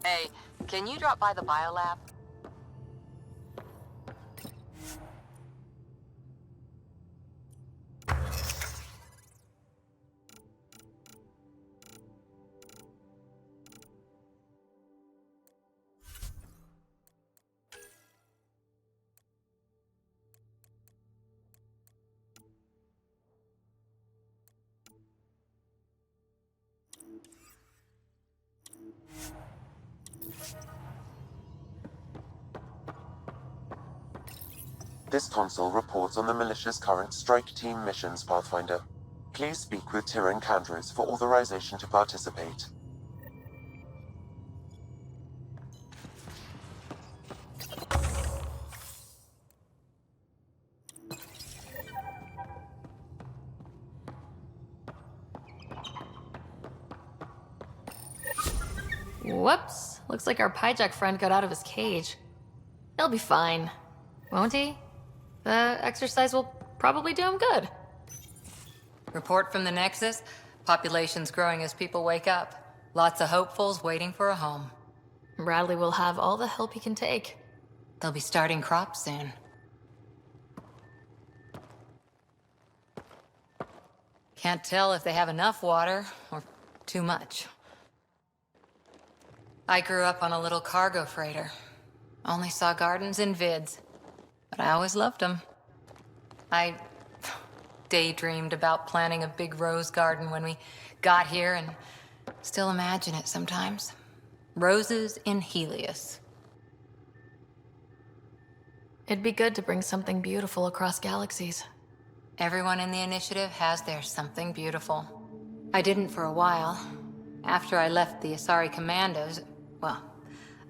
Hey, can you drop by the biolab? This console reports on the militia's current strike team missions, Pathfinder. Please speak with Tyrann Kandros for authorization to participate. Whoops. Looks like our Pyjack friend got out of his cage. He'll be fine, won't he? The exercise will probably do him good. Report from the Nexus. Population's growing as people wake up. Lots of hopefuls waiting for a home. Bradley will have all the help he can take. They'll be starting crops soon. Can't tell if they have enough water or too much. I grew up on a little cargo freighter. Only saw gardens in vids, but I always loved them. I daydreamed about planting a big rose garden when we got here and still imagine it sometimes. Roses in Helios. It'd be good to bring something beautiful across galaxies. Everyone in the initiative has their something beautiful. I didn't for a while. After I left the Asari Commandos, well,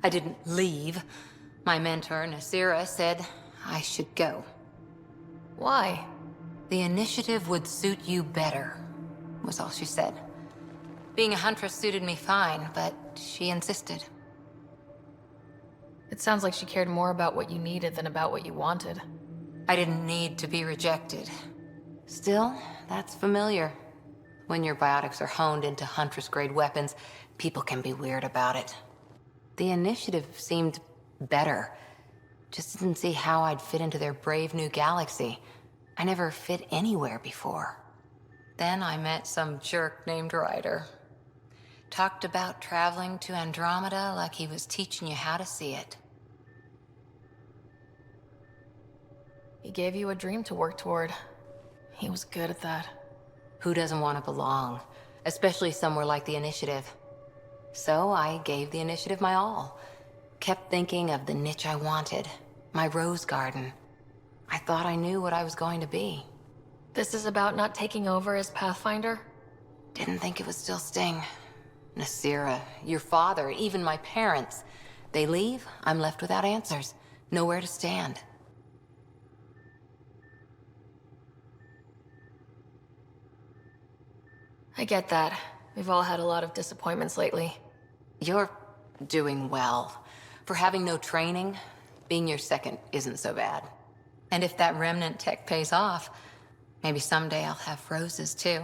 I didn't leave. My mentor, Nasira, said I should go. Why? The initiative would suit you better, was all she said. Being a huntress suited me fine, but she insisted. It sounds like she cared more about what you needed than about what you wanted. I didn't need to be rejected. Still, that's familiar. When your biotics are honed into huntress-grade weapons, people can be weird about it. The initiative seemed better. Just didn't see how I'd fit into their brave new galaxy. I never fit anywhere before. Then I met some jerk named Ryder. Talked about traveling to Andromeda like he was teaching you how to see it. He gave you a dream to work toward. He was good at that. Who doesn't want to belong? Especially somewhere like the Initiative. So I gave the Initiative my all. Kept thinking of the niche I wanted. My rose garden. I thought I knew what I was going to be. This is about not taking over as Pathfinder? Didn't think it would still sting. Nasira, your father, even my parents. They leave, I'm left without answers. Nowhere to stand. I get that. We've all had a lot of disappointments lately. You're doing well. For having no training, being your second isn't so bad. And if that remnant tech pays off, maybe someday I'll have roses too.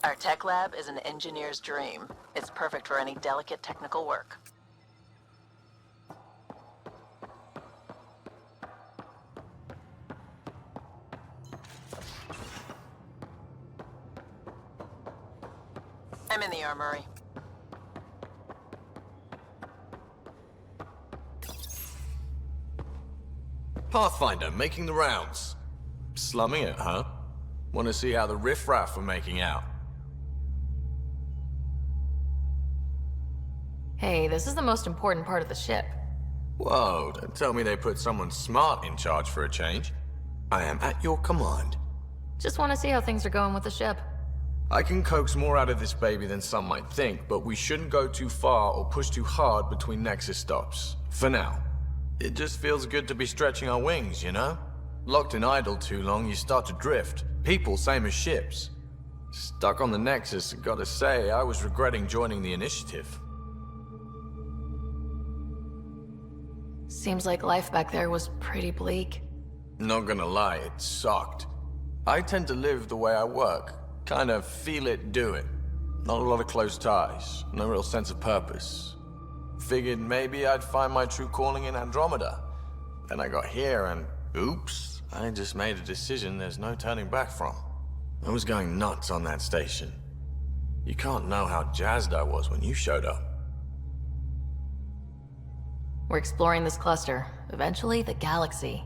Our tech lab is an engineer's dream. It's perfect for any delicate technical work. I'm in the armory. Pathfinder, making the rounds. Slumming it, huh? Want to see how the riffraff are making out? Hey, this is the most important part of the ship. Whoa, don't tell me they put someone smart in charge for a change. I am at your command. Just want to see how things are going with the ship. I can coax more out of this baby than some might think, but we shouldn't go too far or push too hard between Nexus stops. For now. It just feels good to be stretching our wings, you know? Locked in idle too long, you start to drift. People, same as ships. Stuck on the Nexus, gotta say, I was regretting joining the Initiative. Seems like life back there was pretty bleak. Not gonna lie, it sucked. I tend to live the way I work. Kind of feel it, do it. Not a lot of close ties, no real sense of purpose. Figured maybe I'd find my true calling in Andromeda. Then I got here and oops, I just made a decision there's no turning back from. I was going nuts on that station. You can't know how jazzed I was when you showed up. We're exploring this cluster, eventually the galaxy.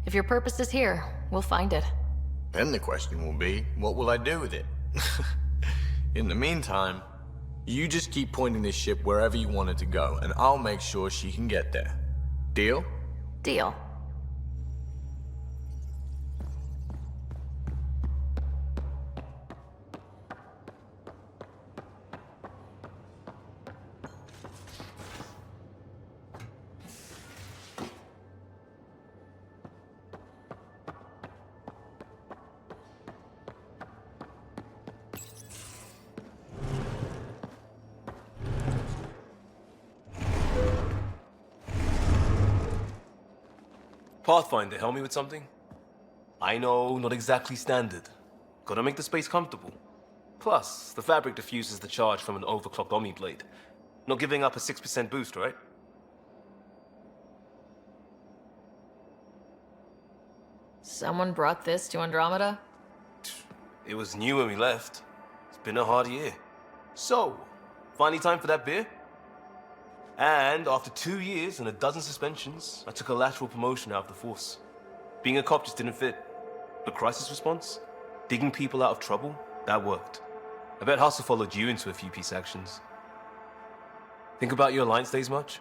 If your purpose is here, we'll find it. Then the question will be, what will I do with it? In the meantime, you just keep pointing this ship wherever you want it to go, and I'll make sure she can get there. Deal? Deal. Pathfinder, help me with something? I know, not exactly standard. Gotta make the space comfortable. Plus, the fabric diffuses the charge from an overclocked Omni blade. Not giving up a 6% boost, right? Someone brought this to Andromeda? It was new when we left. It's been a hard year. So, finally time for that beer? And after 2 years and a dozen suspensions, I took a lateral promotion out of the force. Being a cop just didn't fit. But crisis response? Digging people out of trouble? That worked. I bet Hustle followed you into a few peace actions. Think about your Alliance days much?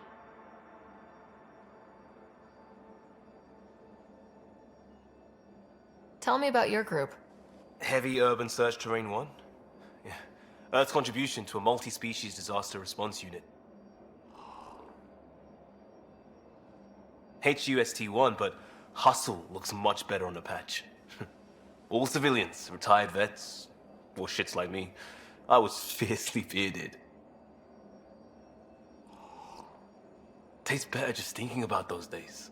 Tell me about your group. Heavy Urban Search Terrain 1? Yeah. Earth's contribution to a multi-species disaster response unit. HUST-1, but Hustle looks much better on the patch. All civilians, retired vets, or shits like me. I was fiercely bearded. Tastes better just thinking about those days.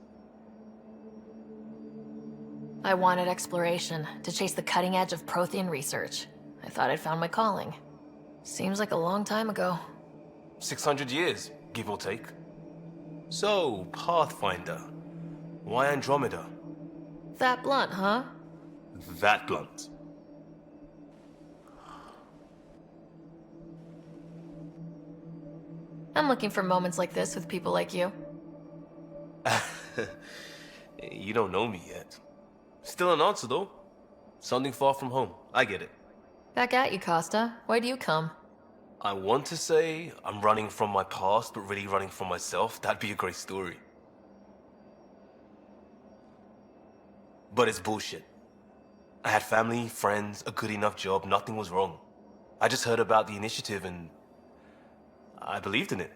I wanted exploration, to chase the cutting edge of Prothean research. I thought I'd found my calling. Seems like a long time ago. 600 years, give or take. So, Pathfinder. Why Andromeda? That blunt, huh? That blunt. I'm looking for moments like this with people like you. You don't know me yet. Still an answer, though. Something far from home. I get it. Back at you, Costa. Why do you come? I want to say I'm running from my past, but really running from myself. That'd be a great story. But it's bullshit. I had family, friends, a good enough job, nothing was wrong. I just heard about the initiative and I believed in it.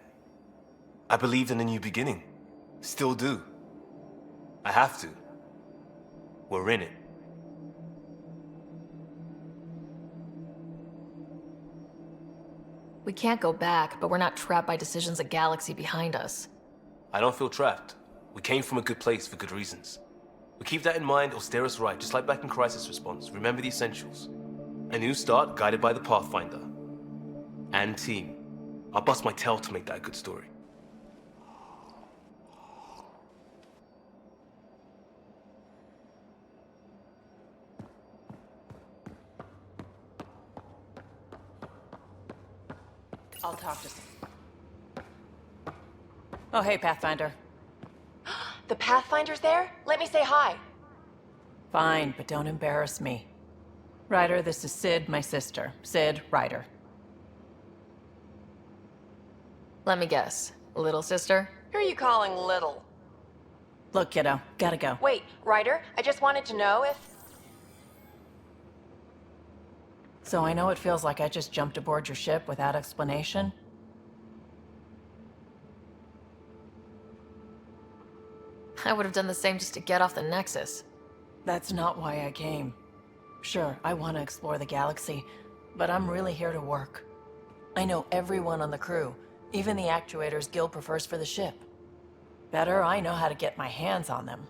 I believed in a new beginning. Still do. I have to. We're in it. We can't go back, but we're not trapped by decisions a galaxy behind us. I don't feel trapped. We came from a good place for good reasons. We keep that in mind or steer us right, just like back in Crisis Response. Remember the essentials. A new start guided by the Pathfinder. And team. I'll bust my tail to make that a good story. I'll talk to... Oh, hey, Pathfinder. The Pathfinder's there? Let me say hi. Fine, but don't embarrass me. Ryder, this is Sid, my sister. Sid, Ryder. Let me guess. Little sister? Who are you calling little? Look, kiddo, gotta go. Wait, Ryder, I just wanted to know if... So I know it feels like I just jumped aboard your ship without explanation. I would have done the same just to get off the Nexus. That's not why I came. Sure, I want to explore the galaxy, but I'm really here to work. I know everyone on the crew, even the actuators Gil prefers for the ship. Better, I know how to get my hands on them.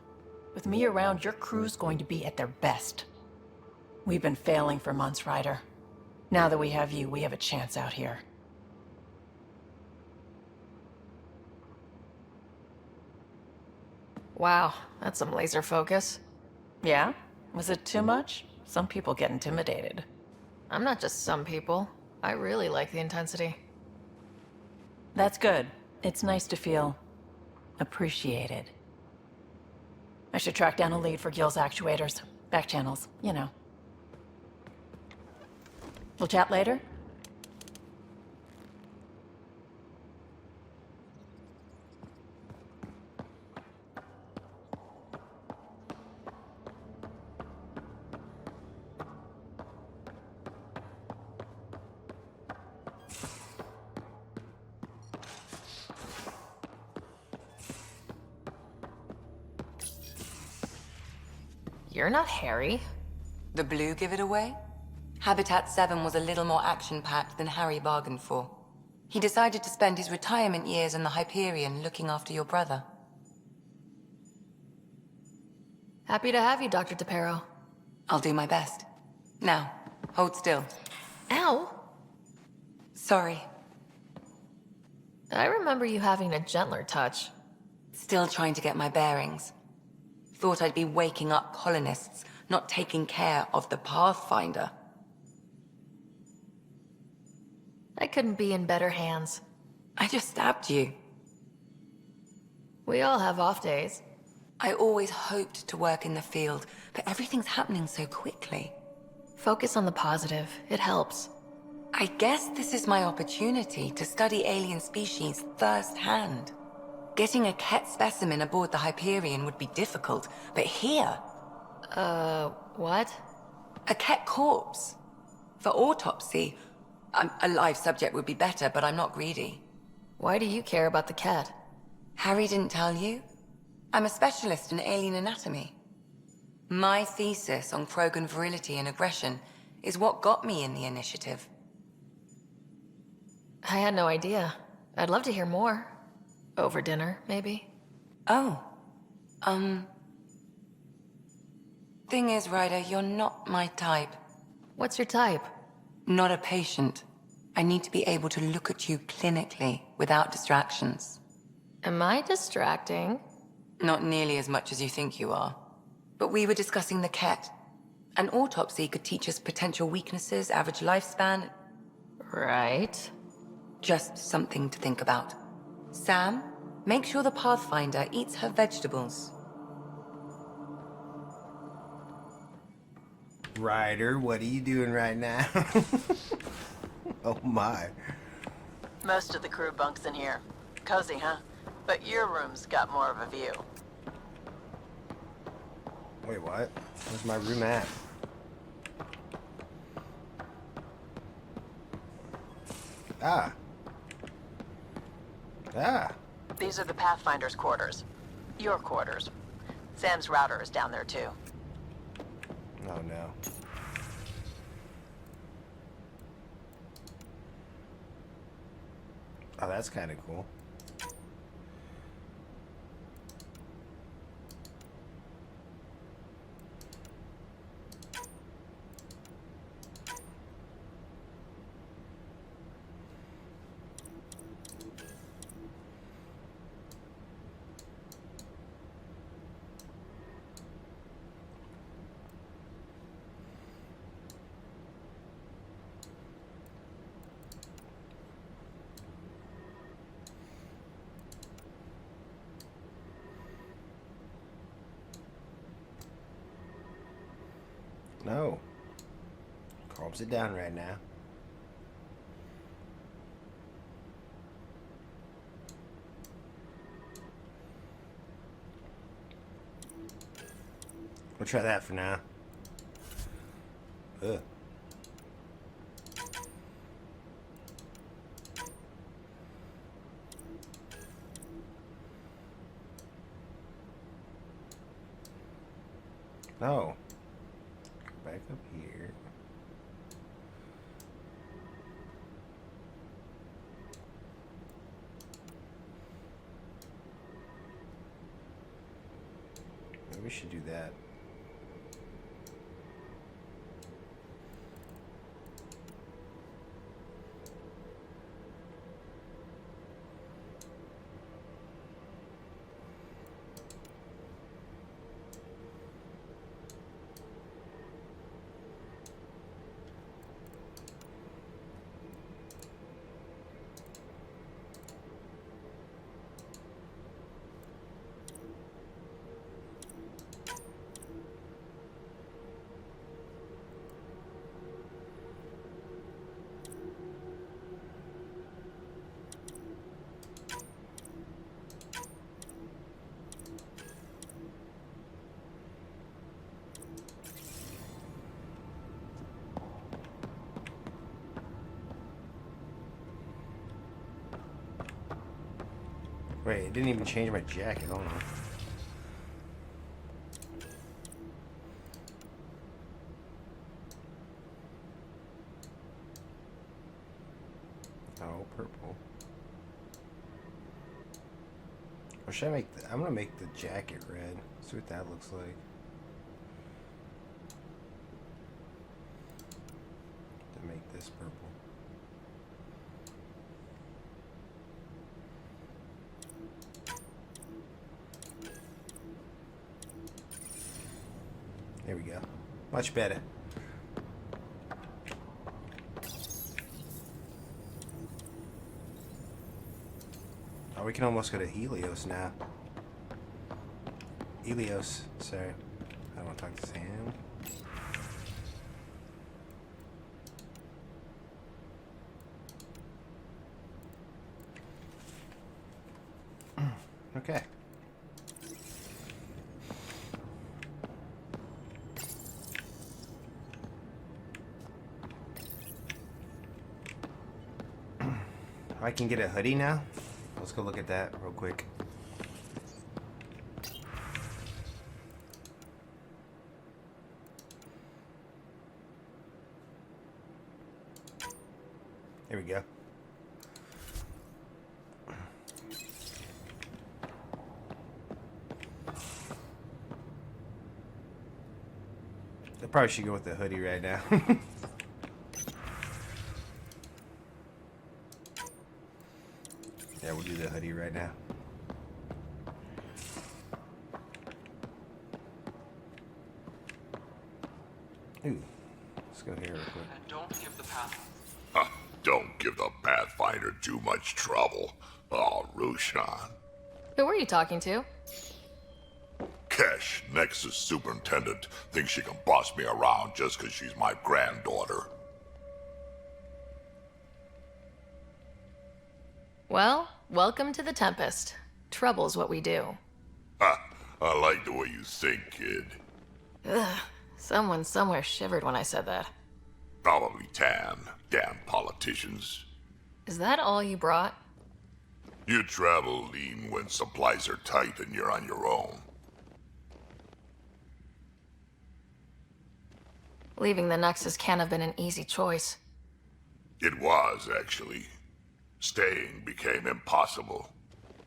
With me around, your crew's going to be at their best. We've been failing for months, Ryder. Now that we have you, we have a chance out here. Wow, that's some laser focus. Yeah? Was it too much? Some people get intimidated. I'm not just some people. I really like the intensity. That's good. It's nice to feel appreciated. I should track down a lead for Gil's actuators. Back channels, you know. We'll chat later? You're not Harry. The blue give it away? Habitat 7 was a little more action-packed than Harry bargained for. He decided to spend his retirement years in the Hyperion looking after your brother. Happy to have you, Dr. DePero. I'll do my best. Now, hold still. Ow! Sorry. I remember you having a gentler touch. Still trying to get my bearings. Thought I'd be waking up colonists, not taking care of the Pathfinder. I couldn't be in better hands. I just stabbed you. We all have off days. I always hoped to work in the field, but everything's happening so quickly. Focus on the positive. It helps. I guess this is my opportunity to study alien species firsthand. Getting a Ket specimen aboard the Hyperion would be difficult, but here, What? a Ket corpse. For autopsy, a live subject would be better, but I'm not greedy. Why do you care about the cat? Harry didn't tell you? I'm a specialist in alien anatomy. My thesis on Krogan virility and aggression is what got me in the initiative. I had no idea. I'd love to hear more. Over dinner, maybe? Oh. Thing is, Ryder, you're not my type. What's your type? Not a patient. I need to be able to look at you clinically without distractions. Am I distracting? Not nearly as much as you think you are. But we were discussing the Ket. An autopsy could teach us potential weaknesses, average lifespan. Right. Just something to think about. Sam, make sure the Pathfinder eats her vegetables. Ryder, what are you doing right now? Oh my. Most of the crew bunks in here. Cozy, huh? But your room's got more of a view. Wait, what? Where's my room at? Ah. Ah. These are the Pathfinder's quarters. Your quarters. Sam's router is down there too. Oh no. Oh, that's kind of cool. No. Calms it down right now. We'll try that for now. Ugh. No. Go back up here. we should do that. Wait, it didn't even change my jacket. Hold on. Oh, purple. Or should I make the... I'm gonna make the jacket red. See what that looks like. To make this purple. There we go. Much better. Oh, we can almost go to Helios now. Helios, sorry. I want to talk to Sam. Okay. I can get a hoodie now? Let's go look at that real quick. There we go. I probably should go with the hoodie right now. Yeah, we'll do the hoodie right now. Ooh, let's go here real quick. And don't give the path. Don't give the Pathfinder too much trouble. Oh, Rushan. Who were you talking to? Kesh, Nexus Superintendent, thinks she can boss me around just because she's my granddaughter. Well, welcome to the Tempest. Trouble's what we do. Ha! I like the way you think, kid. Ugh, someone somewhere shivered when I said that. Probably Tan. Damn politicians. Is that all you brought? You travel lean when supplies are tight and you're on your own. Leaving the Nexus can't have been an easy choice. It was, actually. Staying became impossible.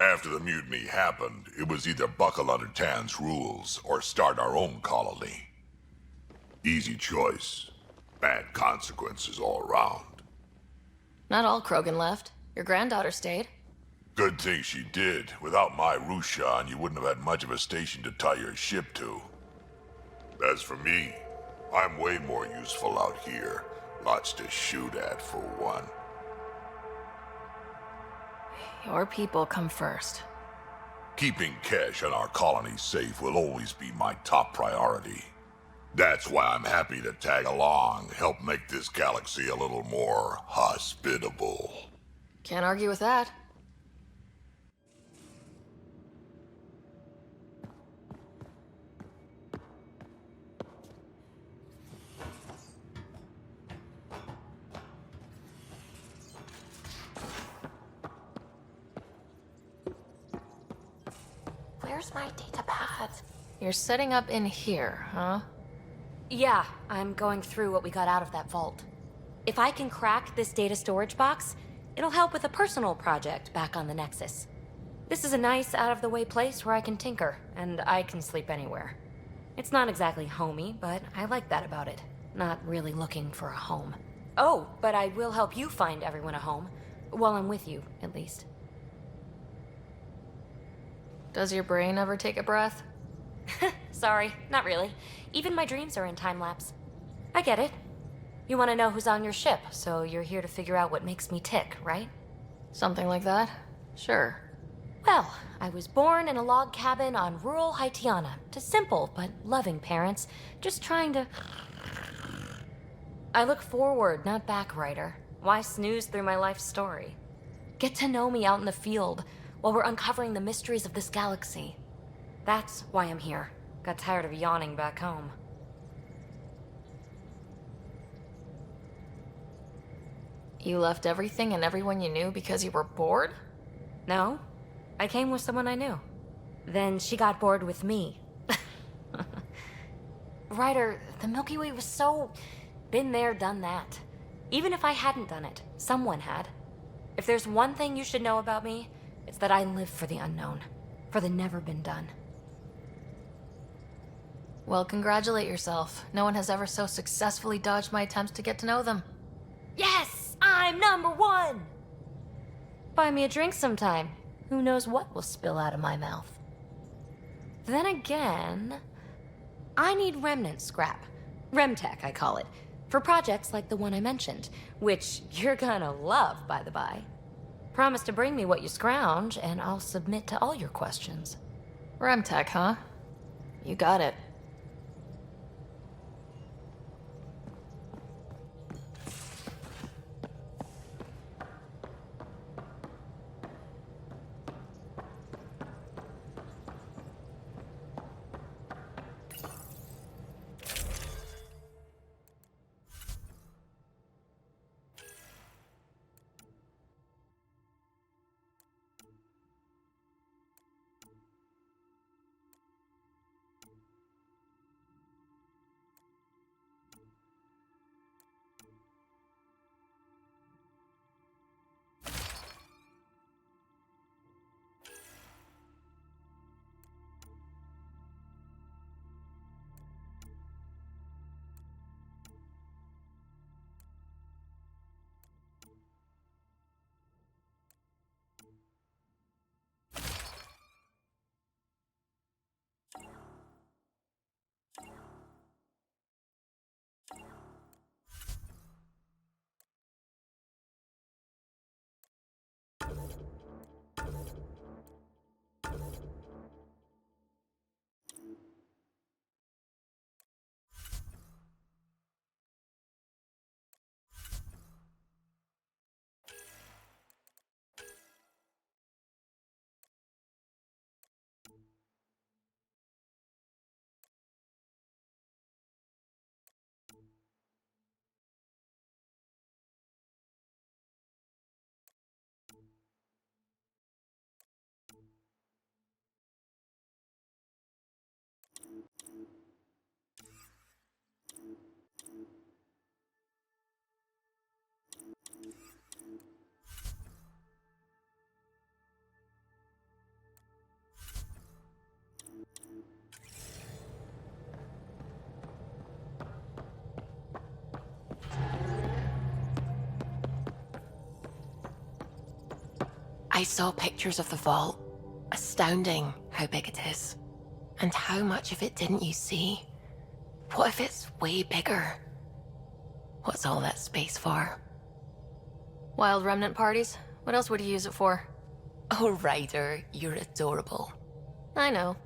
After the mutiny happened, it was either buckle under Tan's rules or start our own colony. Easy choice. Bad consequences all around. Not all Krogan left. Your granddaughter stayed. Good thing she did. Without my Rushan, you wouldn't have had much of a station to tie your ship to. As for me, I'm way more useful out here. Lots to shoot at, for one. Your people come first. Keeping Kesh and our colony safe will always be my top priority. That's why I'm happy to tag along, help make this galaxy a little more hospitable. Can't argue with that. Where's my data pad? You're setting up in here, huh? Yeah, I'm going through what we got out of that vault. If I can crack this data storage box, it'll help with a personal project back on the Nexus. This is a nice, out-of-the-way place where I can tinker, and I can sleep anywhere. It's not exactly homey, but I like that about it. Not really looking for a home. Oh, but I will help you find everyone a home. While I'm with you, at least. Does your brain ever take a breath? Sorry, not really. Even my dreams are in time-lapse. I get it. You want to know who's on your ship, so you're here to figure out what makes me tick, right? Something like that? Sure. Well, I was born in a log cabin on rural Haitiana to simple but loving parents, just trying to... I look forward, not back, Ryder. Why snooze through my life story? Get to know me out in the field while we're uncovering the mysteries of this galaxy. That's why I'm here. Got tired of yawning back home. You left everything and everyone you knew because you were bored? No, I came with someone I knew. Then she got bored with me. Ryder, the Milky Way was so... been there, done that. Even if I hadn't done it, someone had. If there's one thing you should know about me, it's that I live for the unknown. For the never been done. Well, congratulate yourself. No one has ever so successfully dodged my attempts to get to know them. Yes! I'm #1! Buy me a drink sometime. Who knows what will spill out of my mouth. Then again... I need remnant scrap. Remtech, I call it. For projects like the one I mentioned. Which you're gonna love, by the by. Promise to bring me what you scrounge, and I'll submit to all your questions. Remtech, huh? You got it. I saw pictures of the vault. Astounding how big it is. And how much of it didn't you see? What if it's way bigger? What's all that space for? Wild remnant parties? What else would you use it for? Oh, Ryder, you're adorable. I know.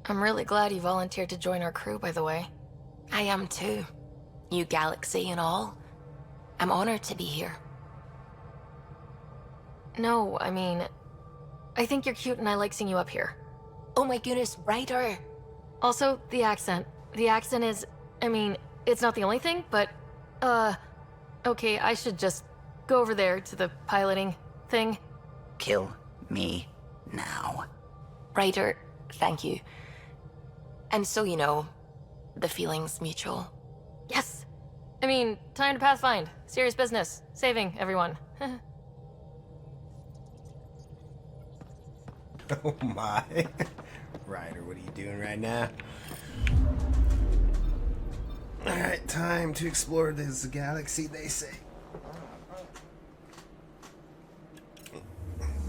I'm really glad you volunteered to join our crew, by the way. I am too. New galaxy and all. I'm honored to be here. No, I mean... I think you're cute and I like seeing you up here. Oh my goodness, Ryder! Also, the accent. The accent is... I mean, it's not the only thing, but... Okay, I should just go over there to the piloting thing. Kill me now. Ryder, thank you. And so you know, the feeling's mutual. Yes! I mean, time to pathfind. Serious business. Saving everyone. Oh my. Ryder, what are you doing right now? Alright, time to explore this galaxy, they say.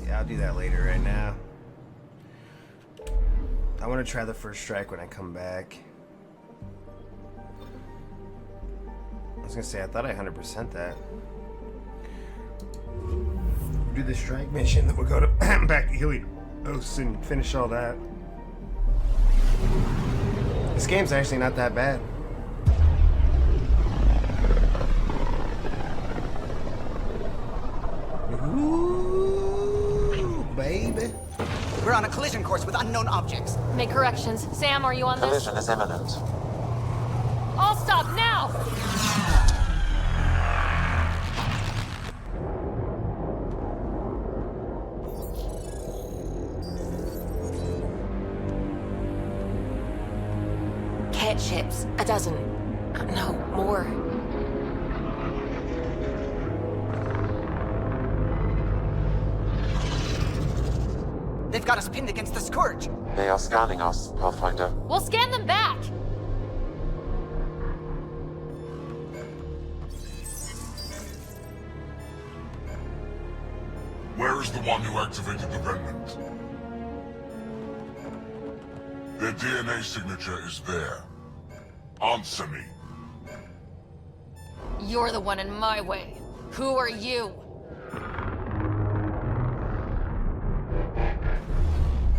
Yeah, I'll do that later right now. I want to try the first strike when I come back. I was gonna say, I thought I 100% that. We'll do the strike mission, then we'll go to back to Helios and finish all that. This game's actually not that bad. Ooh, baby. We're on a collision course with unknown objects. Make corrections. Sam, are you on this? Collision is imminent. All stop now! Cat ships. A dozen. No, more. They've got us pinned against the Scourge. They are scanning us, Pathfinder. We'll scan them back! Where is the one who activated the remnant? Their DNA signature is there. Answer me. You're the one in my way. Who are you?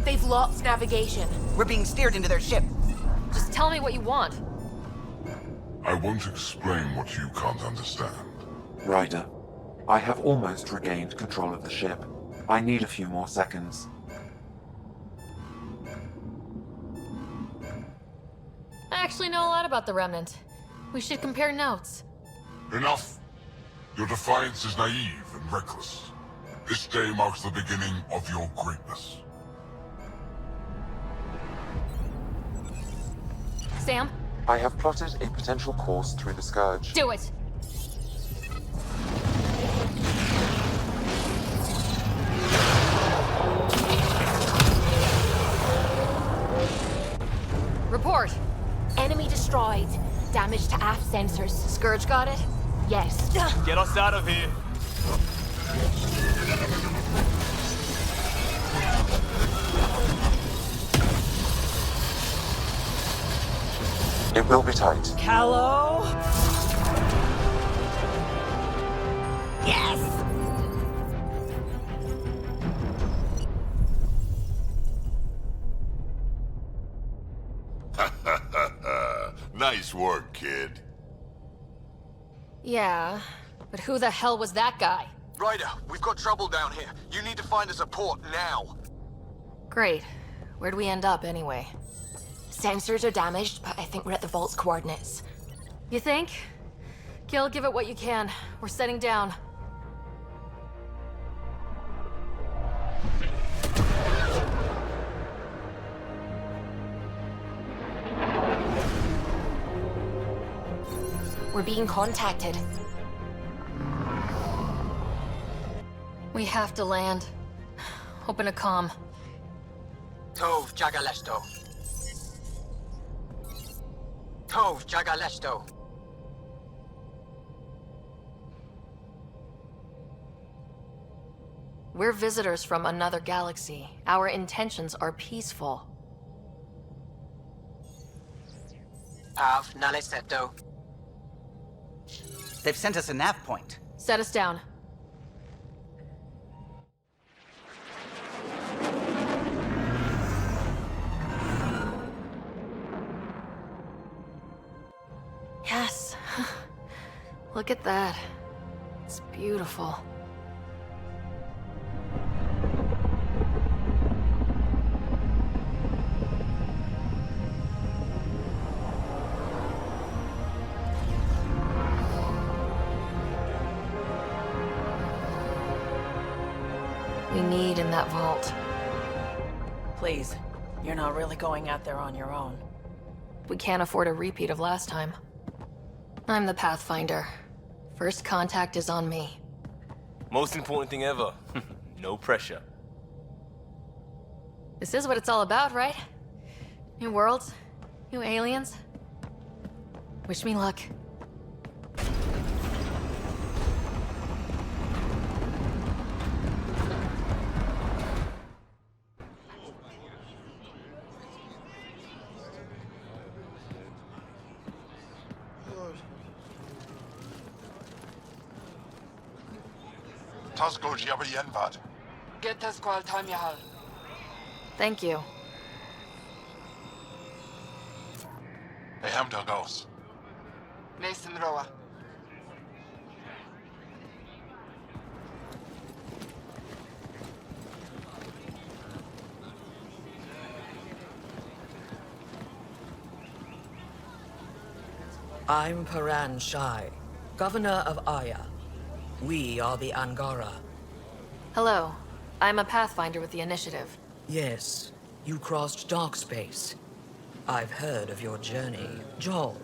They've lost navigation. We're being steered into their ship. Just tell me what you want. I won't explain what you can't understand. Ryder, I have almost regained control of the ship. I need a few more seconds. I actually know a lot about the Remnant. We should compare notes. Enough! Your defiance is naive and reckless. This day marks the beginning of your greatness. Sam, I have plotted a potential course through the Scourge. do it! Report! Enemy destroyed. Damage to aft sensors. Scourge got it? Yes. Get us out of here. It will be tight. Hello? Yes! Nice work, kid. Yeah, but who the hell was that guy? Ryder, we've got trouble down here. You need to find us a port now. Great. Where'd we end up anyway? Sensors are damaged, but I think we're at the vault's coordinates. You think? Gil, give it what you can. We're setting down. We're being contacted. We have to land. Open a comm. Tov Jagalesto. Tov Jagalesto. We're visitors from another galaxy. Our intentions are peaceful. Av Naleseto. They've sent us a nav point. Set us down. Yes. Look at that. It's beautiful. We need in that vault. Please, you're not really going out there on your own. We can't afford a repeat of last time. I'm the Pathfinder. First contact is on me. Most important thing ever. No pressure. This is what it's all about, right? New worlds, new aliens. Wish me luck. Get us call time Yahal. Thank you. Hey, Hamda goes. Nathan Roa. I'm Paran Shai, Governor of Aya. We are the Angara. Hello. I'm a Pathfinder with the Initiative. Yes, you crossed dark space. I've heard of your journey, Joel.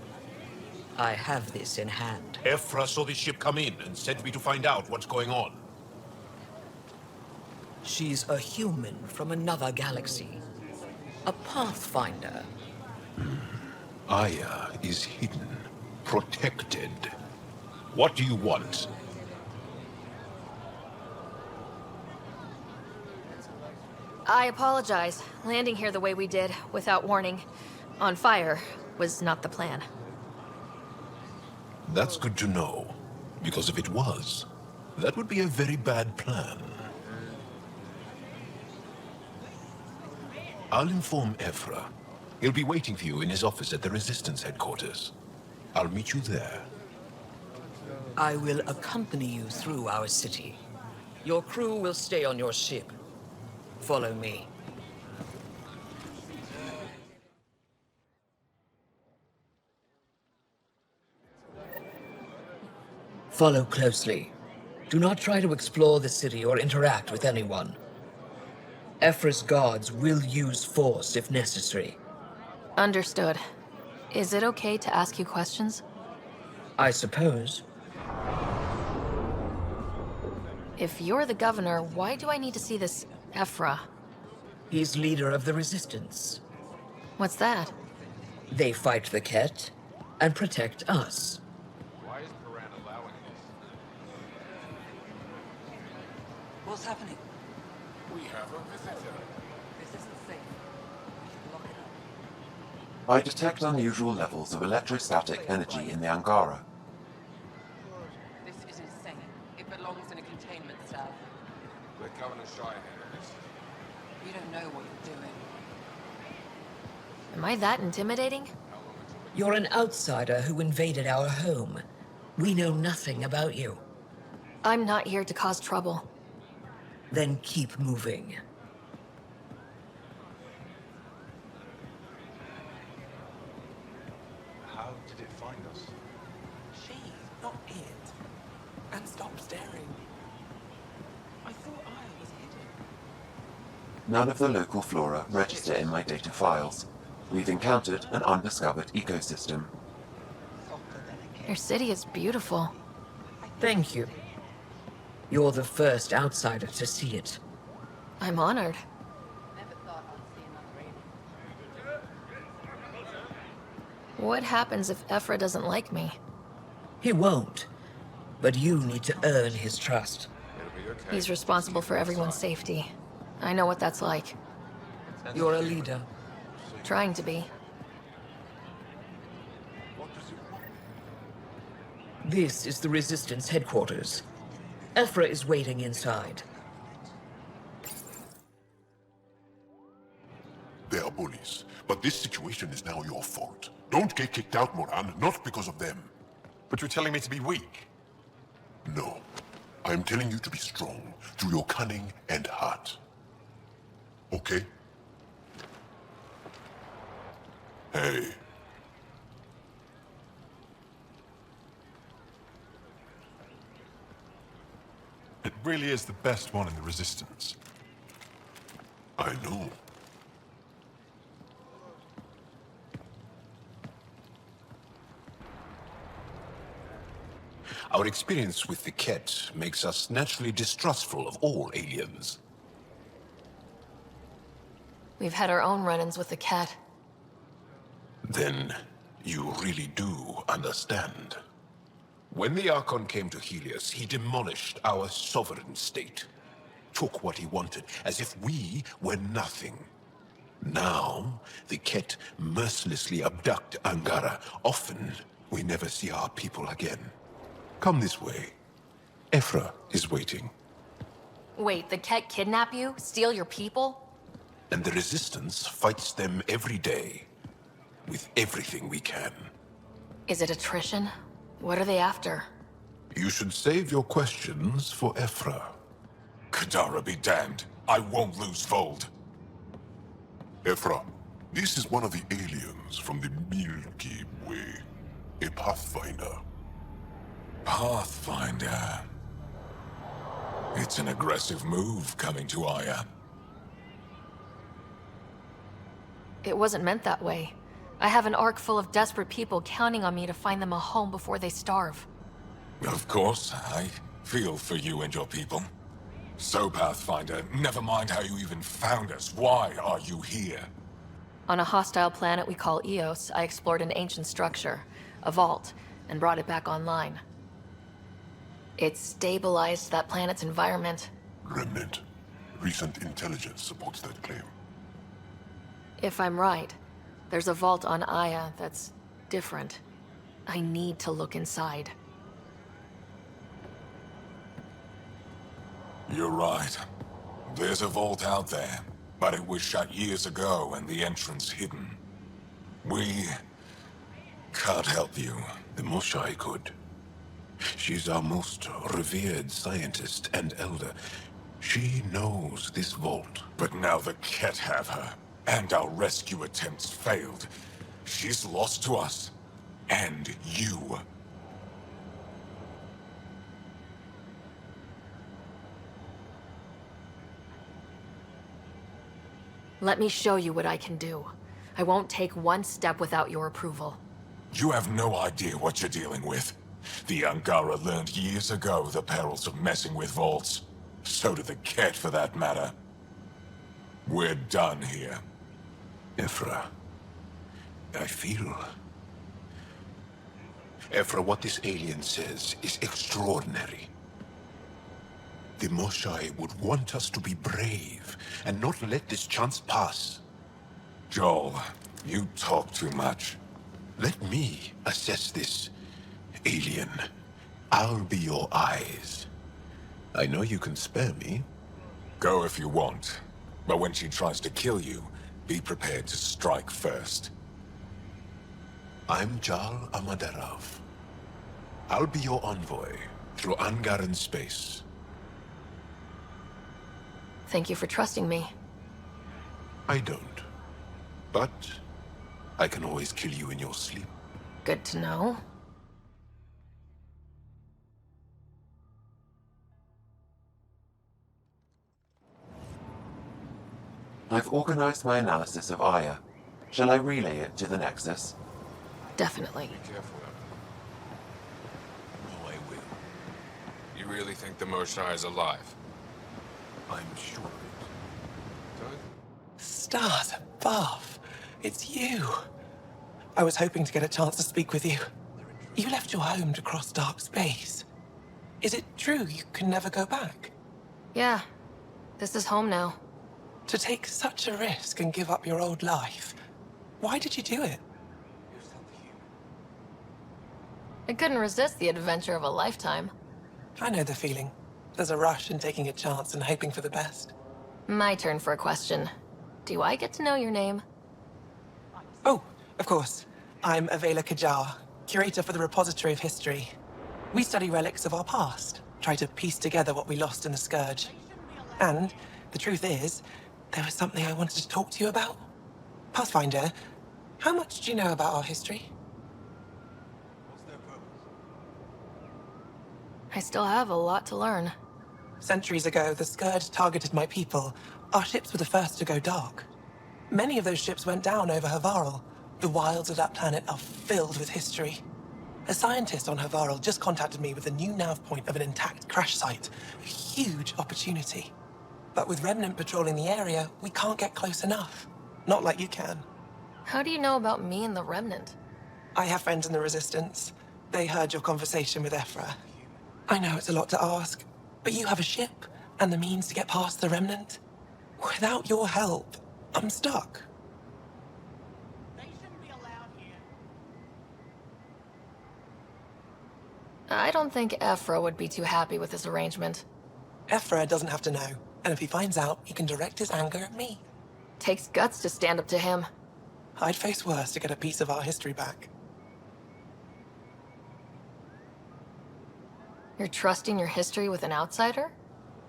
I have this in hand. Ephra saw the ship come in and sent me to find out what's going on. She's a human from another galaxy. A Pathfinder. Aya is hidden, protected. What do you want? I apologize. Landing here the way we did, without warning, on fire, was not the plan. That's good to know. Because if it was, that would be a very bad plan. I'll inform Ephra. He'll be waiting for you in his office at the Resistance headquarters. I'll meet you there. I will accompany you through our city. Your crew will stay on your ship. Follow me. Follow closely. Do not try to explore the city or interact with anyone. Ephra's guards will use force if necessary. Understood. Is it okay to ask you questions? I suppose. If you're the governor, why do I need to see this Ephra? He's leader of the Resistance. What's that? They fight the Ket and protect us. Why is Paran allowing this? What's happening? We have a visitor. This isn't safe. Lock it up. I detect unusual levels of electrostatic energy in the Angara. This is insane. It belongs in a containment cell. Let Governor Shai handle this. You don't know what you're doing. Am I that intimidating? You're an outsider who invaded our home. We know nothing about you. I'm not here to cause trouble. Then keep moving. How did it find us? She, not it. And stop staring. I thought I was hidden. None of the local flora register in my data files. We've encountered an undiscovered ecosystem. Your city is beautiful. Thank you. You're the first outsider to see it. I'm honored. Never thought I'd see another alien. What happens if Ephra doesn't like me? He won't. But you need to earn his trust. He's responsible for everyone's safety. I know what that's like. You're a leader. Trying to be. This is the Resistance headquarters. Ephra is waiting inside. They are bullies, but this situation is now your fault. Don't get kicked out, Moran, not because of them. But you're telling me to be weak. No. I'm telling you to be strong, through your cunning and heart. Okay? Hey. It really is the best one in the Resistance. I know. Our experience with the Ket makes us naturally distrustful of all aliens. We've had our own run-ins with the cat. Then you really do understand. When the Archon came to Helios, he demolished our sovereign state. Took what he wanted, as if we were nothing. Now, the Ket mercilessly abduct Angara. Often, we never see our people again. Come this way. Ephra is waiting. Wait, the cat kidnap you? Steal your people? And the Resistance fights them every day. With everything we can. Is it attrition? What are they after? You should save your questions for Ephra. Kadara be damned. I won't lose Vold. Ephra, this is one of the aliens from the Milky Way. A Pathfinder. Pathfinder. It's an aggressive move coming to Aya. It wasn't meant that way. I have an ark full of desperate people counting on me to find them a home before they starve. Of course, I feel for you and your people. So, Pathfinder, never mind how you even found us. Why are you here? On a hostile planet we call Eos, I explored an ancient structure, a vault, and brought it back online. It stabilized that planet's environment. Remnant. Recent intelligence supports that claim. If I'm right, there's a vault on Aya that's different. I need to look inside. You're right. There's a vault out there, but it was shut years ago and the entrance hidden. We can't help you. The Moshai could. She's our most revered scientist and elder. She knows this vault. But now the Ket have her, and our rescue attempts failed. She's lost to us, and you. Let me show you what I can do. I won't take one step without your approval. You have no idea what you're dealing with. The Angara learned years ago the perils of messing with vaults. So did the Ket, for that matter. We're done here. Ephra, I feel... Ephra, what this alien says is extraordinary. The Moshai would want us to be brave and not let this chance pass. Joel, you talk too much. Let me assess this, alien. I'll be your eyes. I know you can spare me. Go if you want. But when she tries to kill you, be prepared to strike first. I'm Jal Amaderov. I'll be your envoy through Angaran space. Thank you for trusting me. I don't. But I can always kill you in your sleep. Good to know. I've organized my analysis of Aya. Shall I relay it to the Nexus? Definitely. Be careful. Oh, I will. You really think the Moshai is alive? I'm sure of it. Doug? Stars above. It's you. I was hoping to get a chance to speak with you. You left your home to cross dark space. Is it true you can never go back? Yeah. This is home now. To take such a risk and give up your old life, why did you do it? I couldn't resist the adventure of a lifetime. I know the feeling. There's a rush in taking a chance and hoping for the best. My turn for a question. Do I get to know your name? Oh, of course. I'm Avela Kajar, curator for the Repository of History. We study relics of our past, try to piece together what we lost in the Scourge. And the truth is, there was something I wanted to talk to you about. Pathfinder, how much do you know about our history? I still have a lot to learn. Centuries ago, the Scourge targeted my people. Our ships were the first to go dark. Many of those ships went down over Havarl. The wilds of that planet are filled with history. A scientist on Havarl just contacted me with a new nav point of an intact crash site. A huge opportunity. But with Remnant patrolling the area, we can't get close enough. Not like you can. How do you know about me and the Remnant? I have friends in the Resistance. They heard your conversation with Ephra. I know it's a lot to ask, but you have a ship and the means to get past the Remnant. Without your help, I'm stuck. I don't think Ephra would be too happy with this arrangement. Ephra doesn't have to know, and if he finds out, he can direct his anger at me. Takes guts to stand up to him. I'd face worse to get a piece of our history back. You're trusting your history with an outsider?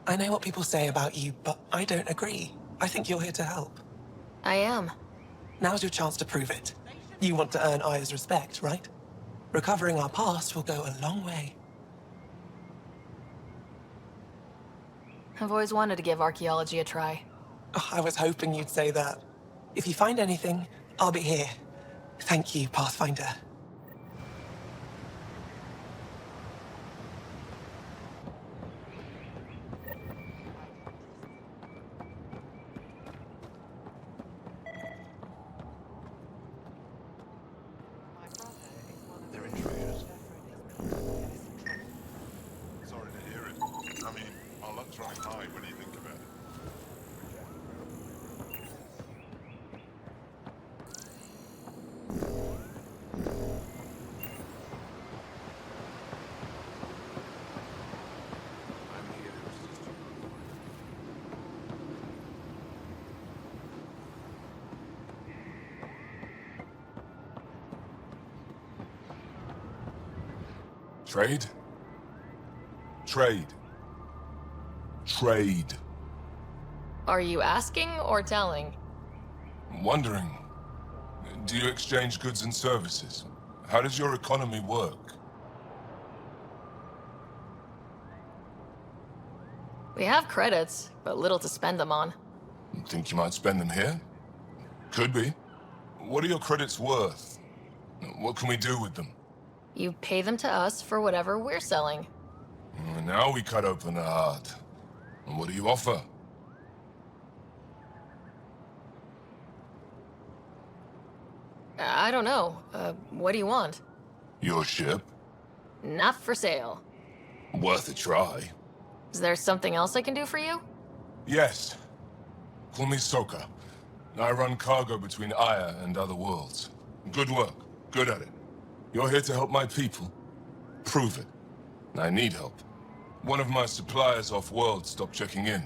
I know what people say about you, but I don't agree. I think you're here to help. I am. Now's your chance to prove it. You want to earn Aya's respect, right? Recovering our past will go a long way. I've always wanted to give archaeology a try. Oh, I was hoping you'd say that. If you find anything, I'll be here. Thank you, Pathfinder. They're intruders. Sorry to hear it. I mean, our luck's running high when you think about it. Trade? Trade. Trade. Are you asking or telling? Wondering, do you exchange goods and services? How does your economy work? We have credits, but little to spend them on. Think you might spend them here? Could be. What are your credits worth? What can we do with them? You pay them to us for whatever we're selling. Now we cut open the heart. And what do you offer? I don't know. What do you want? Your ship? Not for sale. Worth a try. Is there something else I can do for you? Yes. Call me Soka. I run cargo between Aya and other worlds. Good work. Good at it. You're here to help my people. Prove it. I need help. One of my suppliers off-world stopped checking in.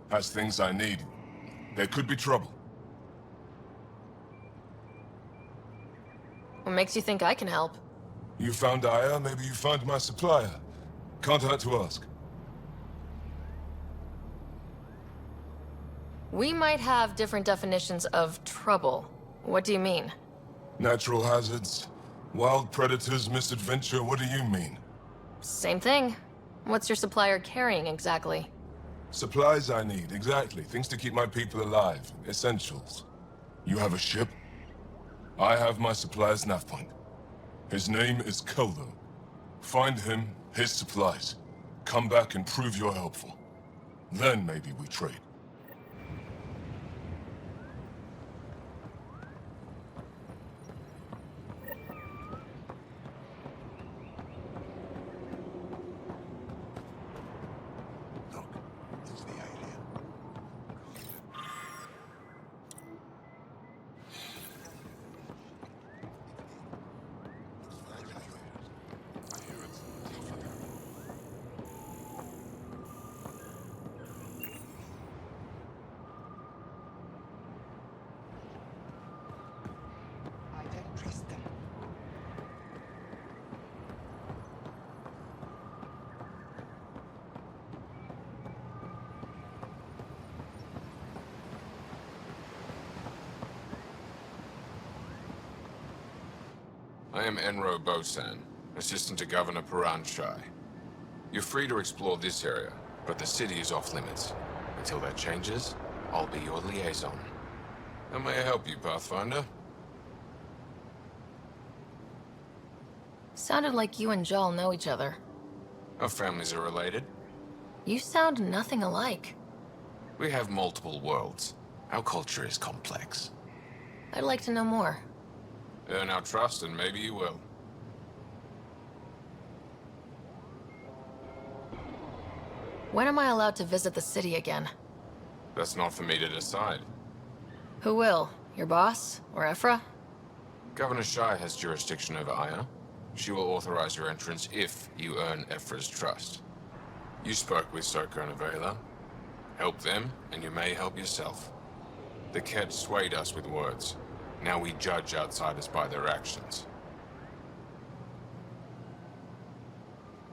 Has things I need. There could be trouble. What makes you think I can help? You found Aya, maybe you found my supplier. Can't hurt to ask. We might have different definitions of trouble. What do you mean? Natural hazards, wild predators, misadventure, what do you mean? Same thing. What's your supplier carrying exactly? Supplies I need, exactly. Things to keep my people alive. Essentials. You have a ship? I have my supplier's nav point. His name is Keldo. Find him, his supplies. Come back and prove you're helpful. Then maybe we trade. I am Enro Bosan, assistant to Governor Paran Shai. You're free to explore this area, but the city is off limits. Until that changes, I'll be your liaison. How may I help you, Pathfinder? Sounded like you and Jal know each other. Our families are related. You sound nothing alike. We have multiple worlds. Our culture is complex. I'd like to know more. Earn our trust and maybe you will. When am I allowed to visit the city again? That's not for me to decide. Who will? Your boss? Or Ephra? Governor Shai has jurisdiction over Aya. She will authorize your entrance if you earn Ephra's trust. You spoke with Soko and Avela. Help them, and you may help yourself. The Ket swayed us with words. Now we judge outsiders by their actions.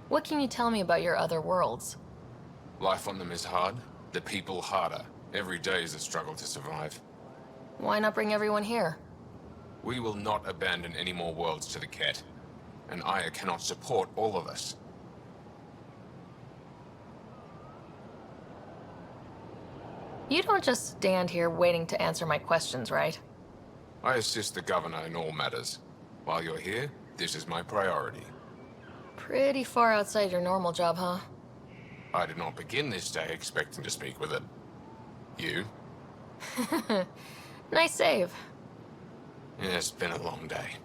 What can you tell me about your other worlds? Life on them is hard, the people harder. Every day is a struggle to survive. Why not bring everyone here? We will not abandon any more worlds to the Ket, and Aya cannot support all of us. You don't just stand here waiting to answer my questions, right? I assist the governor in all matters. While you're here, this is my priority. Pretty far outside your normal job, huh? I did not begin this day expecting to speak with it. You? Nice save. Yeah, it's been a long day.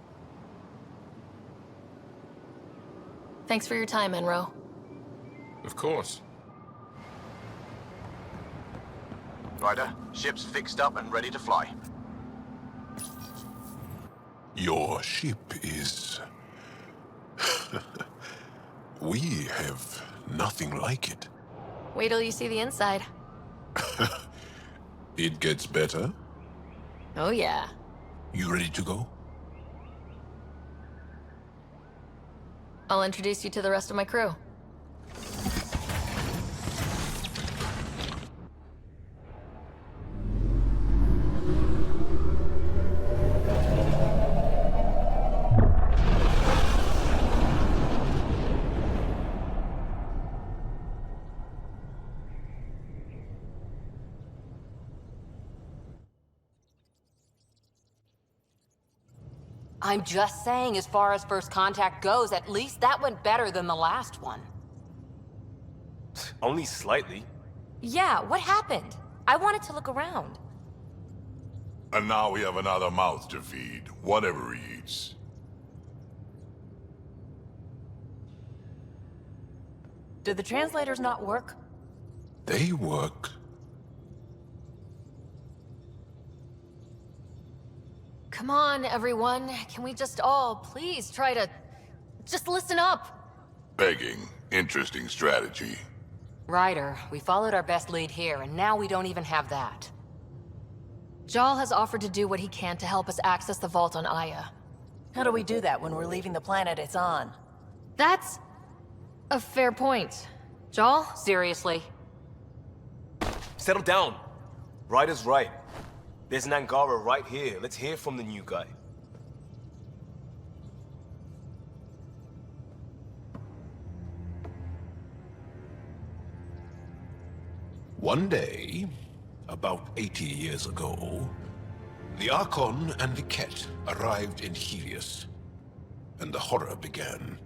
Thanks for your time, Enro. Of course. Ryder, ship's fixed up and ready to fly. Your ship is... We have nothing like it. Wait till you see the inside. It gets better. Oh yeah. You ready to go? I'll introduce you to the rest of my crew. I'm just saying, as far as first contact goes, at least that went better than the last one. Only slightly. Yeah, what happened? I wanted to look around. And now we have another mouth to feed, whatever he eats. Did the translators not work? They work. Come on, everyone. Can we just all please try to... just listen up? Begging. Interesting strategy. Ryder, we followed our best lead here, and now we don't even have that. Jal has offered to do what he can to help us access the vault on Aya. How do we do that when we're leaving the planet it's on? That's... a fair point. Jal? Seriously? Settle down. Ryder's right. There's an Angara right here. Let's hear from the new guy. One day, about 80 years ago, the Archon and the Ket arrived in Helios, and the horror began.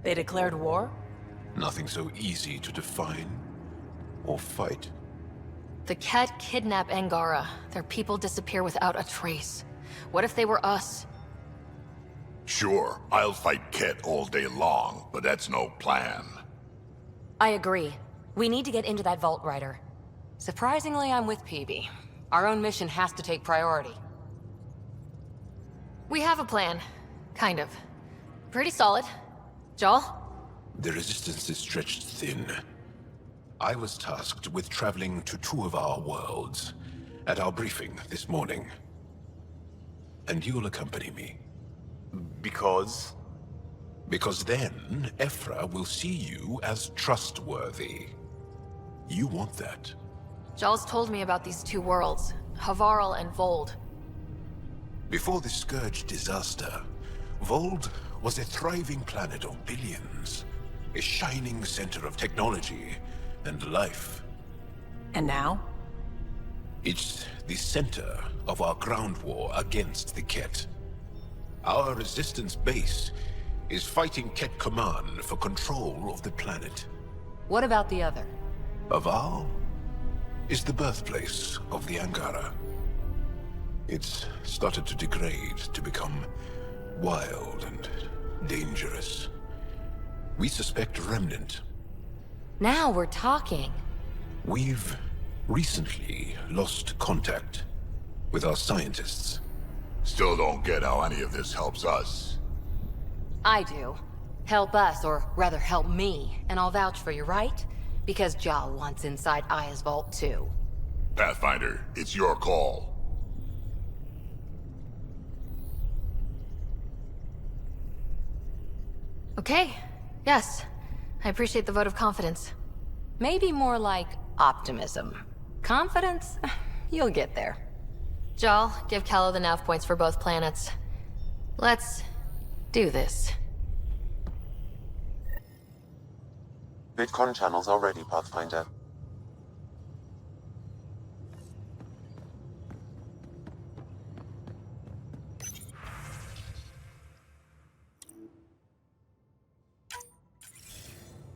They declared war? Nothing so easy to define or fight. The Ket kidnap Angara. Their people disappear without a trace. What if they were us? Sure, I'll fight Ket all day long, but that's no plan. I agree. We need to get into that vault, Ryder. Surprisingly, I'm with PB. Our own mission has to take priority. We have a plan. Kind of. Pretty solid. Jal? The resistance is stretched thin. I was tasked with traveling to 2 of our worlds at our briefing this morning. And you'll accompany me. Because? Because then, Ephra will see you as trustworthy. You want that. Jal's told me about these 2 worlds, Havarl and Vold. Before the Scourge disaster, Vold was a thriving planet of billions. A shining center of technology and life. And now? It's the center of our ground war against the Ket. Our resistance base is fighting Ket Command for control of the planet. What about the other? Havarl is the birthplace of the Angara. It's started to degrade, to become wild and dangerous. We suspect Remnant. Now we're talking. We've recently lost contact with our scientists. Still don't get how any of this helps us. I do. Help us, or rather help me, and I'll vouch for you, right? Because Jal wants inside Aya's vault too. Pathfinder, it's your call. Okay. Yes. I appreciate the vote of confidence. Maybe more like optimism. Confidence? You'll get there. Jal, give Callow the nav points for both planets. Let's do this. VidCon channels are ready, Pathfinder.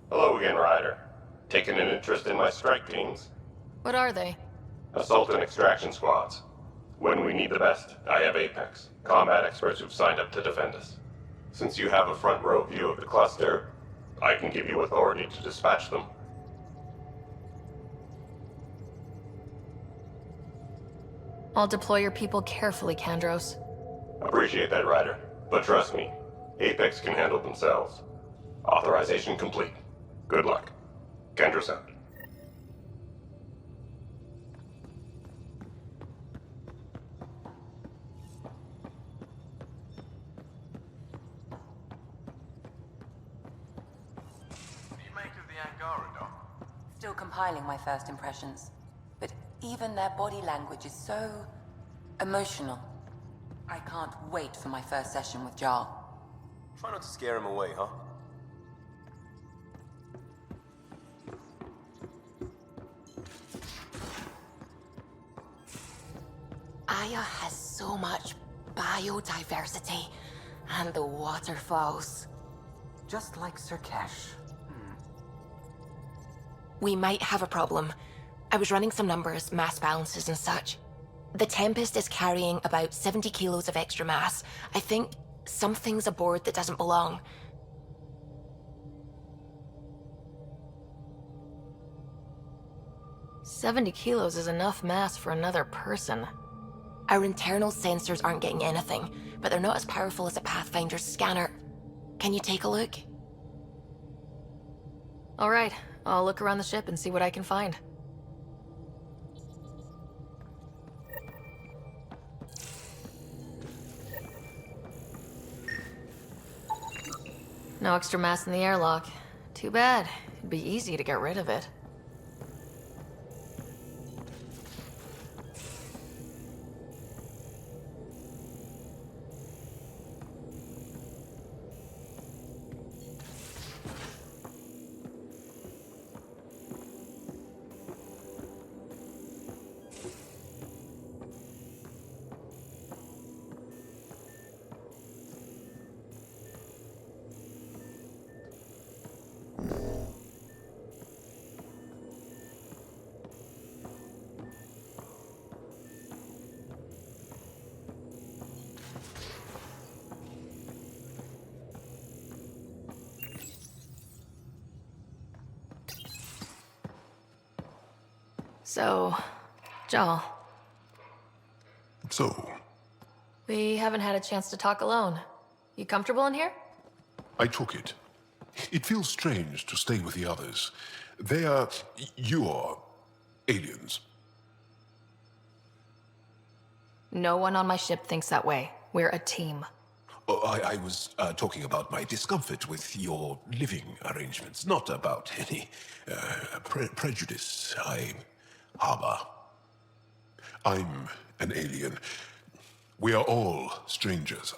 Hello again, Ryder. Taking an interest in my strike teams? What are they? Assault and extraction squads. When we need the best, I have Apex, combat experts who've signed up to defend us. Since you have a front row view of the cluster, I can give you authority to dispatch them. I'll deploy your people carefully, Kandros. Appreciate that, Ryder. But trust me, Apex can handle themselves. Authorization complete. Good luck. Kendra out. What do you make of the Angaran, Doc? Still compiling my first impressions. But even their body language is so emotional. I can't wait for my first session with Jarl. Try not to scare him away, huh? Aya has so much biodiversity, and the waterfalls. Just like Sirkesh. We might have a problem. I was running some numbers, mass balances and such. The Tempest is carrying about 70 kilos of extra mass. I think something's aboard that doesn't belong. "70 kilos is enough mass for another person. Our internal sensors aren't getting anything, but they're not as powerful as a Pathfinder's scanner. Can you take a look? All right, I'll look around the ship and see what I can find. No extra mass in the airlock. Too bad. It'd be easy to get rid of it. So, Jal. So, We haven't had a chance to talk alone. You comfortable in here? I took it. It feels strange to stay with the others. They are... you are... aliens. No one on my ship thinks that way. We're a team. Oh, I was talking about my discomfort with your living arrangements, not about any prejudice I harbor. I'm an alien. We are all strangers.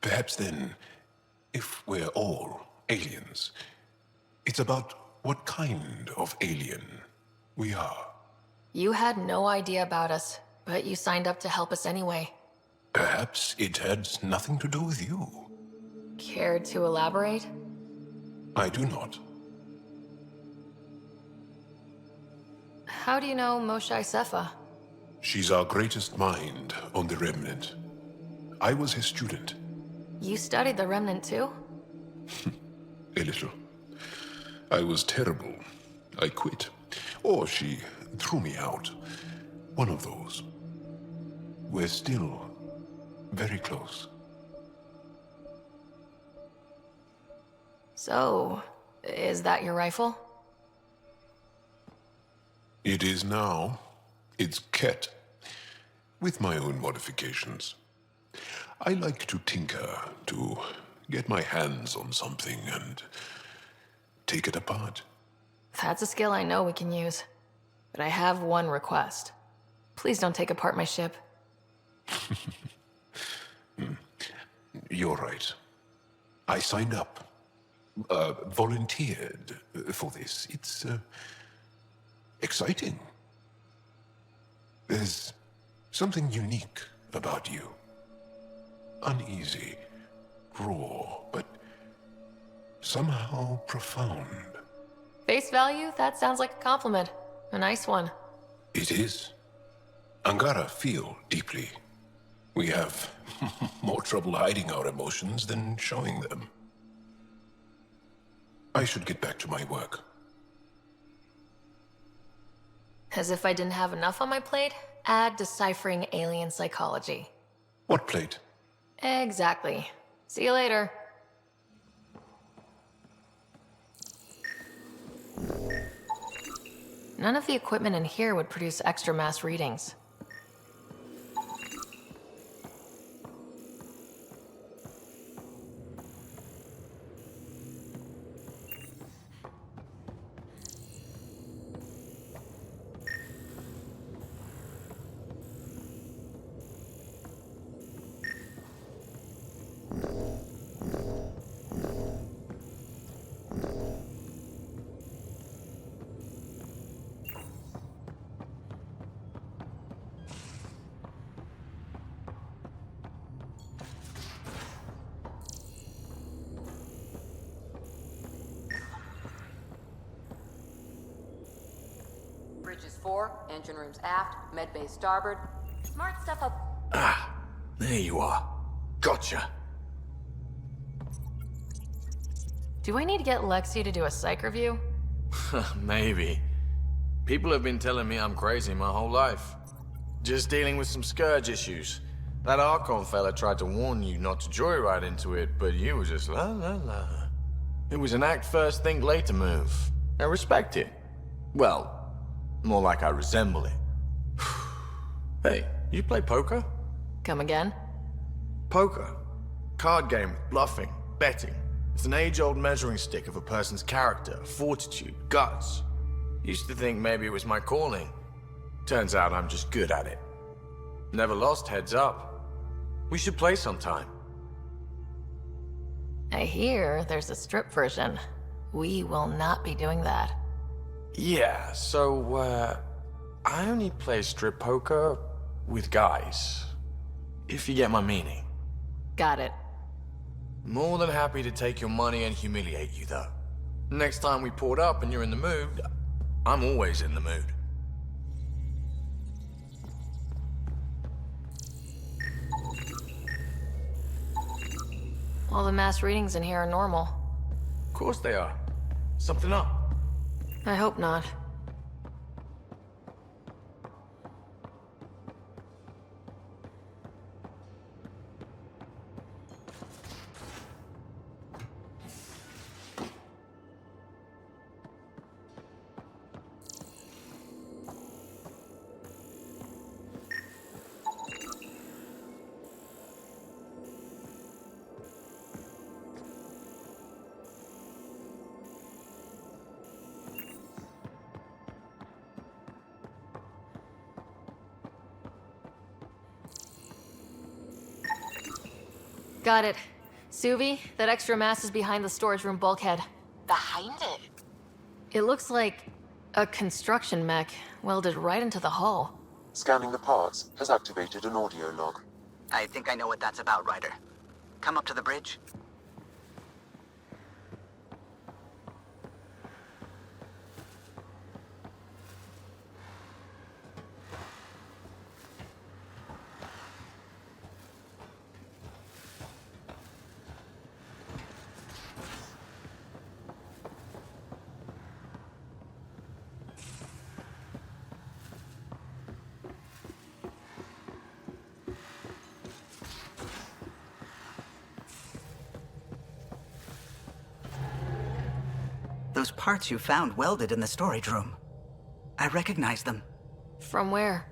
Perhaps then, if we're all aliens, it's about what kind of alien we are. You had no idea about us, but you signed up to help us anyway. Perhaps it had nothing to do with you. Care to elaborate? I do not. How do you know Moshae Sefa? She's our greatest mind on the Remnant. I was his student. You studied the Remnant too? A little. I was terrible. I quit. Or she threw me out. One of those. We're still very close. So, is that your rifle? It is now. It's Ket. With my own modifications. I like to tinker, to get my hands on something and take it apart. That's a skill I know we can use. But I have one request. Please don't take apart my ship. You're right. I signed up. Volunteered for this. It's exciting. There's something unique about you. Uneasy, raw, but somehow profound. Face value? That sounds like a compliment. A nice one. It is. Angara feel deeply. We have more trouble hiding our emotions than showing them. I should get back to my work. As if I didn't have enough on my plate, add deciphering alien psychology. What plate? Exactly. See you later. None of the equipment in here would produce extra mass readings. Bridges 4, engine rooms aft, med bay starboard. Smart stuff up. Ah, there you are. Gotcha. Do I need to get Lexi to do a psych review? Maybe. People have been telling me I'm crazy my whole life. Just dealing with some scourge issues. That Archon fella tried to warn you not to joyride into it, but you were just la la la. It was an act first, think later move. I respect it. Well, more like I resemble it. Hey, you play poker? Come again? Poker. Card game with bluffing, betting. It's an age-old measuring stick of a person's character, fortitude, guts. Used to think maybe it was my calling. Turns out I'm just good at it. Never lost, heads up. We should play sometime. I hear there's a strip version. We will not be doing that. Yeah, so, I only play strip poker with guys. If you get my meaning. Got it. More than happy to take your money and humiliate you, though. Next time we port up and you're in the mood, I'm always in the mood. All the mass readings in here are normal. Of course they are. Something up. I hope not. Got it. Suvi, that extra mass is behind the storage room bulkhead. Behind it? It looks like a construction mech welded right into the hull. Scanning the parts has activated an audio log. I think I know what that's about, Ryder. Come up to the bridge. parts you found welded in the storage room. I recognize them. From where?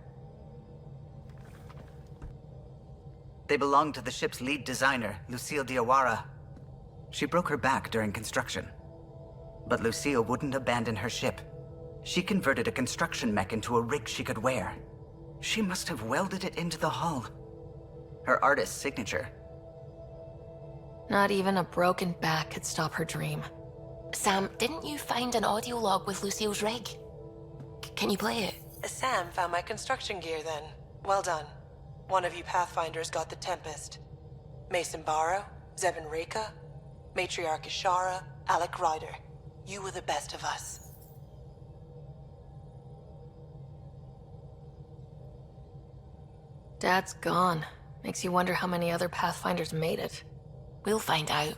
They belong to the ship's lead designer, Lucille Diawara. She broke her back during construction. But Lucille wouldn't abandon her ship. She converted a construction mech into a rig she could wear. She must have welded it into the hull. Her artist's signature. Not even a broken back could stop her dream. Sam, didn't you find an audio log with Lucille's rig? Can you play it? Sam found my construction gear then. Well done. One of you Pathfinders got the Tempest. Mason Barrow, Zevin Reka, Matriarch Ishara, Alec Ryder. You were the best of us. Dad's gone. Makes you wonder how many other Pathfinders made it. We'll find out.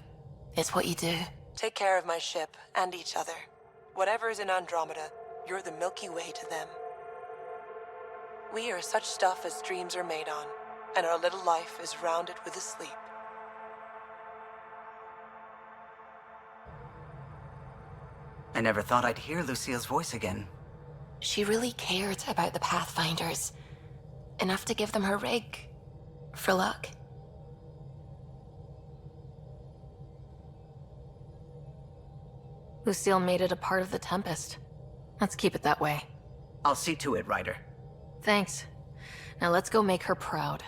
It's what you do. Take care of my ship and each other. Whatever is in Andromeda, you're the Milky Way to them. We are such stuff as dreams are made on, and our little life is rounded with a sleep. I never thought I'd hear Lucille's voice again. She really cared about the Pathfinders. Enough to give them her rig. For luck. Lucille made it a part of the Tempest. Let's keep it that way. I'll see to it, Ryder. Thanks. Now let's go make her proud.